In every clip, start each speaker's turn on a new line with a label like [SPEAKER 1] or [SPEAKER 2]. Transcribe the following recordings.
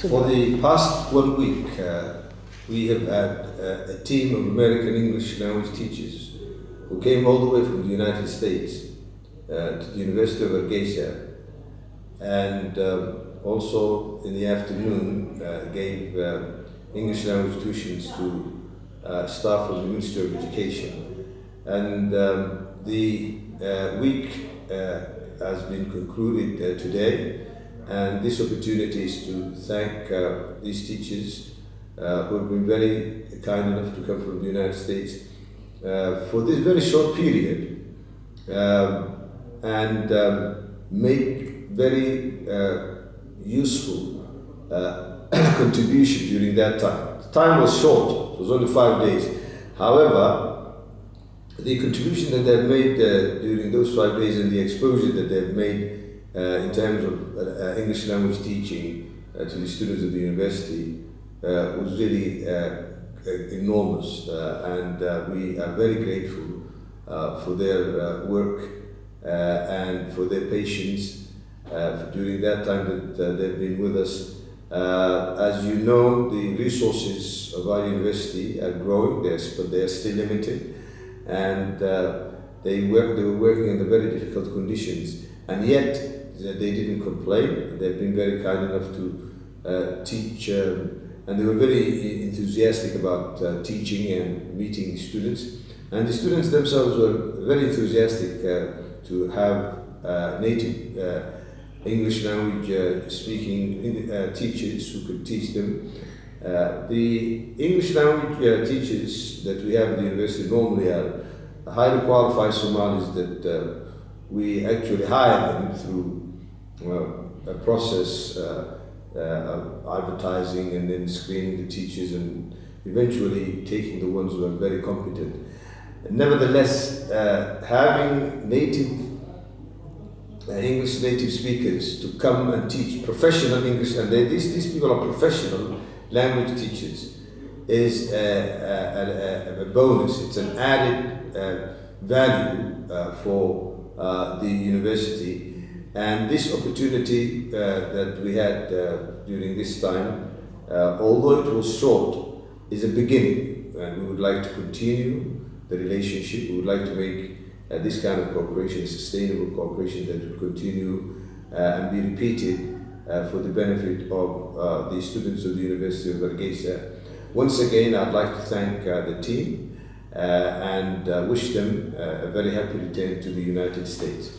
[SPEAKER 1] For the past 1 week, we have had a team of American English language teachers who came all the way from the United States to the University of Hargeisa, and also in the afternoon gave English language tuitions to staff of the Ministry of Education. And the week has been concluded today, and this opportunity is to thank these teachers who have been very kind enough to come from the United States for this very short period and make very useful contribution during that time. The time was short, it was only 5 days. However, the contribution that they've made during those 5 days and the exposure that they've made in terms of English language teaching to the students of the university was really enormous, and we are very grateful for their work and for their patience during that time that they've been with us. As you know, the resources of our university are growing, but they are still limited, and they were working under very difficult conditions, and yet they didn't complain. They've been very kind enough to teach, and they were very enthusiastic about teaching and meeting students. And the students themselves were very enthusiastic to have native English language speaking teachers who could teach them. The English language teachers that we have at the university normally are highly qualified Somalis that we actually hire them through a process of advertising and then screening the teachers and eventually taking the ones who are very competent. Nevertheless, having native English native speakers to come and teach professional English, and these people are professional language teachers, is a bonus. It's an added value for the university. And this opportunity that we had during this time, although it was short, is a beginning, and we would like to continue the relationship. We would like to make this kind of cooperation, sustainable cooperation, that will continue and be repeated for the benefit of the students of the University of Hargeisa. Once again, I'd like to thank the team and wish them a very happy return to the United States.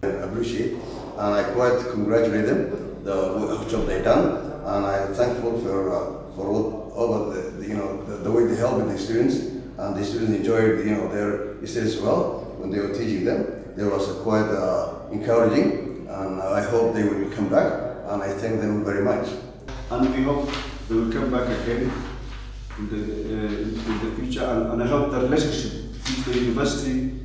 [SPEAKER 2] I appreciate, and I quite congratulate them the job they done, and I'm thankful for all the way they helped the students, and the students enjoyed their studies well when they were teaching them. They was quite encouraging, and I hope they will come back, and I thank them very much.
[SPEAKER 3] And we hope they will come back again in the future, and I hope the relationship with the university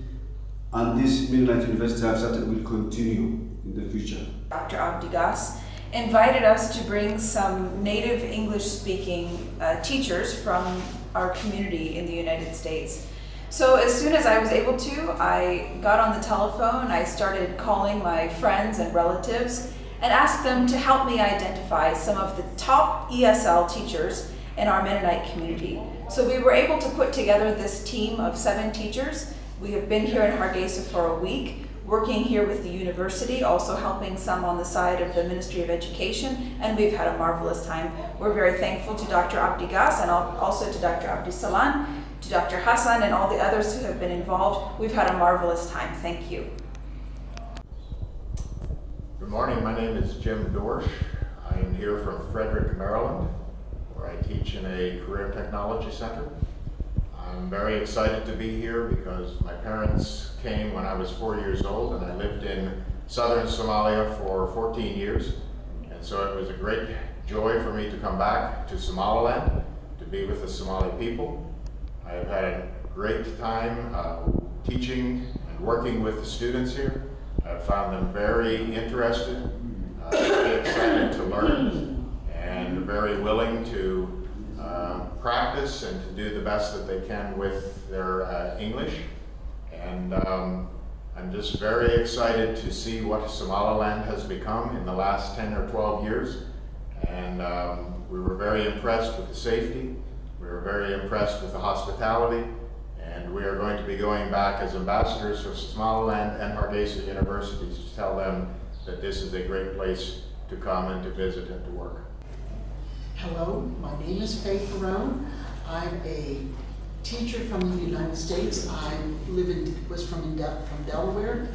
[SPEAKER 3] and this Midnight University I've started will continue in the future.
[SPEAKER 4] Dr. Abdigas invited us to bring some native English-speaking teachers from our community in the United States. So as soon as I was able to, I got on the telephone, I started calling my friends and relatives and asked them to help me identify some of the top ESL teachers in our Mennonite community. So we were able to put together this team of 7 teachers. We have been here in Hargeisa for a week, working here with the university, also helping some on the side of the Ministry of Education, and we've had a marvelous time. We're very thankful to Dr. Abdigas and also to Dr. Abdisalan, to Dr. Hassan, and all the others who have been involved. We've had a marvelous time. Thank you.
[SPEAKER 5] Good morning, my name is Jim Dorsch. I am here from Frederick, Maryland, where I teach in a career technology center. I'm very excited to be here because my parents came when I was 4 years old, and I lived in southern Somalia for 14 years. And so it was a great joy for me to come back to Somaliland to be with the Somali people. I have had a great time teaching and working with the students here. I've found them very interested, very excited to learn, and very willing to practice and to do the best that they can with their English. And I'm just very excited to see what Somaliland has become in the last 10 or 12 years. And we were very impressed with the safety. We were very impressed with the hospitality. And we are going to be going back as ambassadors for Somaliland and Hargeisa universities to tell them that this is a great place to come and to visit and to work.
[SPEAKER 6] Hello, my name is Faye Ferrone. I'm a teacher from the United States. I was from Delaware.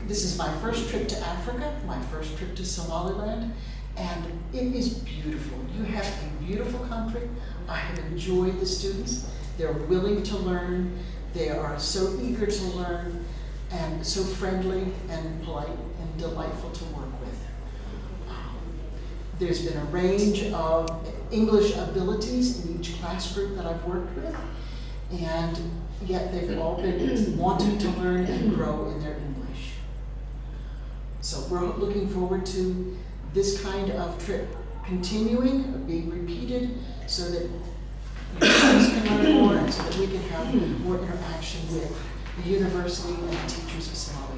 [SPEAKER 6] This is my first trip to Africa, my first trip to Somaliland, and it is beautiful. You have a beautiful country. I have enjoyed the students. They're willing to learn. They are so eager to learn and so friendly and polite and delightful to work with. There's been a range of English abilities in each class group that I've worked with, and yet they've all been wanting to learn and grow in their English. So we're looking forward to this kind of trip continuing, being repeated, so that you guys can learn more and so that we can have more interaction with the university and the teachers of Somaliland.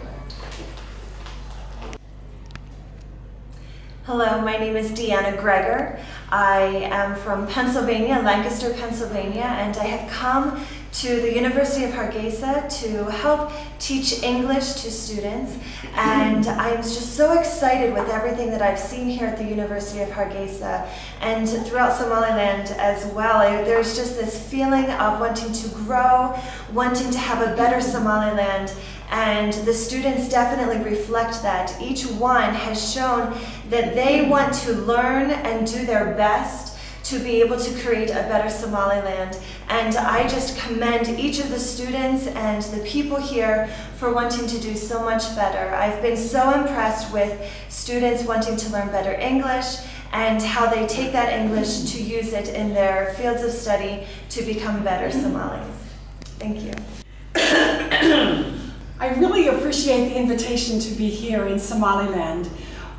[SPEAKER 7] Hello, my name is Deanna Greger. I am from Pennsylvania, Lancaster, Pennsylvania, and I have come to the University of Hargeisa to help teach English to students. And I'm just so excited with everything that I've seen here at the University of Hargeisa and throughout Somaliland as well. There's just this feeling of wanting to grow, wanting to have a better Somaliland. And the students definitely reflect that. Each one has shown that they want to learn and do their best to be able to create a better Somaliland. And I just commend each of the students and the people here for wanting to do so much better. I've been so impressed with students wanting to learn better English and how they take that English to use it in their fields of study to become better Somalis. Thank you.
[SPEAKER 8] I really appreciate the invitation to be here in Somaliland.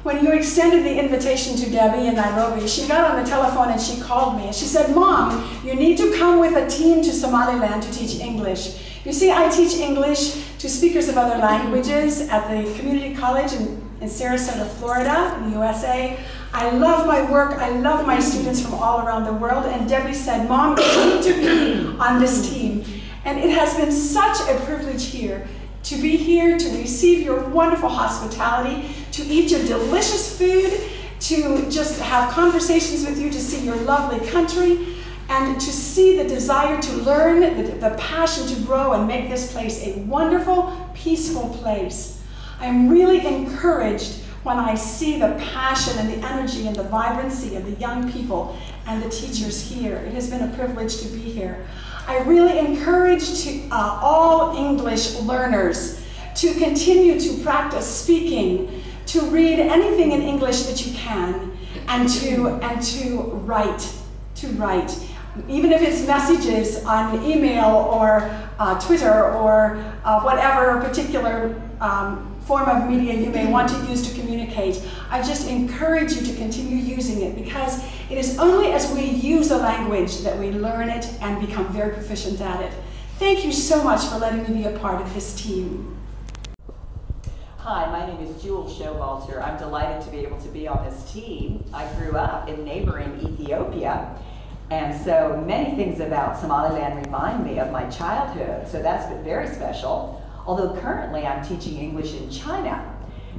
[SPEAKER 8] When you extended the invitation to Debbie in Nairobi, she got on the telephone and she called me and she said, "Mom, you need to come with a team to Somaliland to teach English." You see, I teach English to speakers of other languages at the community college in Sarasota, Florida, in the USA. I love my work, I love my students from all around the world, and Debbie said, "Mom, you need to be on this team." And it has been such a privilege here to be here, to receive your wonderful hospitality, to eat your delicious food, to just have conversations with you, to see your lovely country, and to see the desire to learn, the passion to grow and make this place a wonderful, peaceful place. I'm really encouraged when I see the passion and the energy and the vibrancy of the young people and the teachers here. It has been a privilege to be here. I really encourage all English learners to continue to practice speaking, to read anything in English that you can, and to write. Even if it's messages on email or Twitter or whatever particular form of media you may want to use to communicate. I just encourage you to continue using it, because it is only as we use a language that we learn it and become very proficient at it. Thank you so much for letting me be a part of this team.
[SPEAKER 9] Hi, my name is Jewel Showalter. I'm delighted to be able to be on this team. I grew up in neighboring Ethiopia, and so many things about Somaliland remind me of my childhood, so that's been very special. Although currently I'm teaching English in China.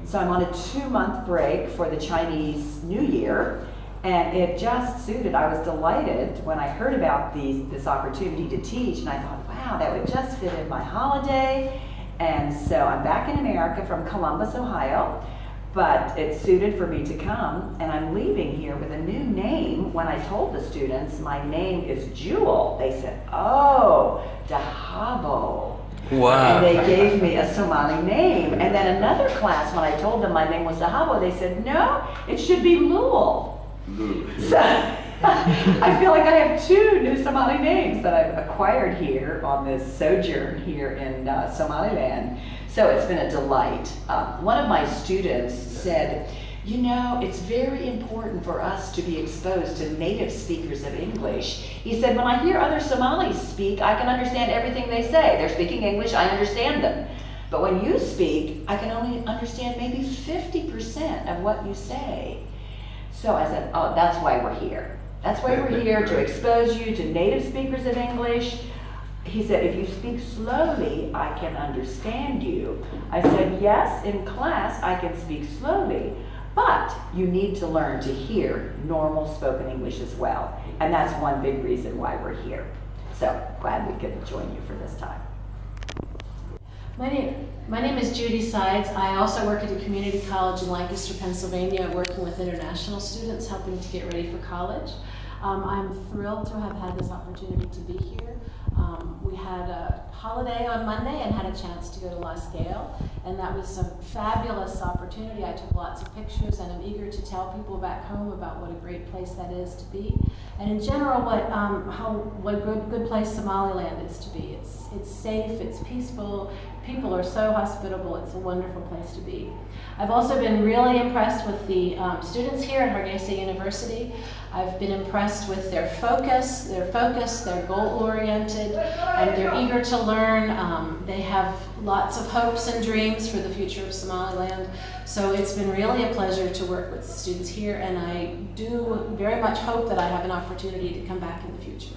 [SPEAKER 9] So I'm on a 2-month break for the Chinese New Year, and it just suited. I was delighted when I heard about this opportunity to teach, and I thought, wow, that would just fit in my holiday. And so I'm back in America from Columbus, Ohio, but it suited for me to come, and I'm leaving here with a new name. When I told the students my name is Jewel, they said, "Oh, Dahabo." Wow. And they gave me a Somali name. And then another class, when I told them my name was Dahabo, they said, "No, it should be Lul." So I feel like I have 2 new Somali names that I've acquired here on this sojourn here in Somaliland. So it's been a delight. One of my students said, "You know, it's very important for us to be exposed to native speakers of English." He said, "When I hear other Somalis speak, I can understand everything they say. They're speaking English, I understand them. But when you speak, I can only understand maybe 50% of what you say. So I said, oh, that's why we're here. That's why we're here, to expose you to native speakers of English. He said, if you speak slowly, I can understand you. I said, yes, in class I can speak slowly, but you need to learn to hear normal spoken English as well. And that's one big reason why we're here. So glad we could join you for this time.
[SPEAKER 10] My name is Judy Sides. I also work at a community college in Lancaster, Pennsylvania, working with international students, helping to get ready for college. I'm thrilled to have had this opportunity to be here. We had a holiday on Monday and had a chance to go to La Scale, and that was a fabulous opportunity. I took lots of pictures, and I'm eager to tell people back home about what a great place that is to be, and in general what a good place Somaliland is to be. It's safe, it's peaceful, people are so hospitable, it's a wonderful place to be. I've also been really impressed with the students here at Hargeisa University. I've been impressed with their focus, they're goal-oriented, and they're eager to learn. They have lots of hopes and dreams for the future of Somaliland. So it's been really a pleasure to work with the students here, and I do very much hope that I have an opportunity to come back in the future.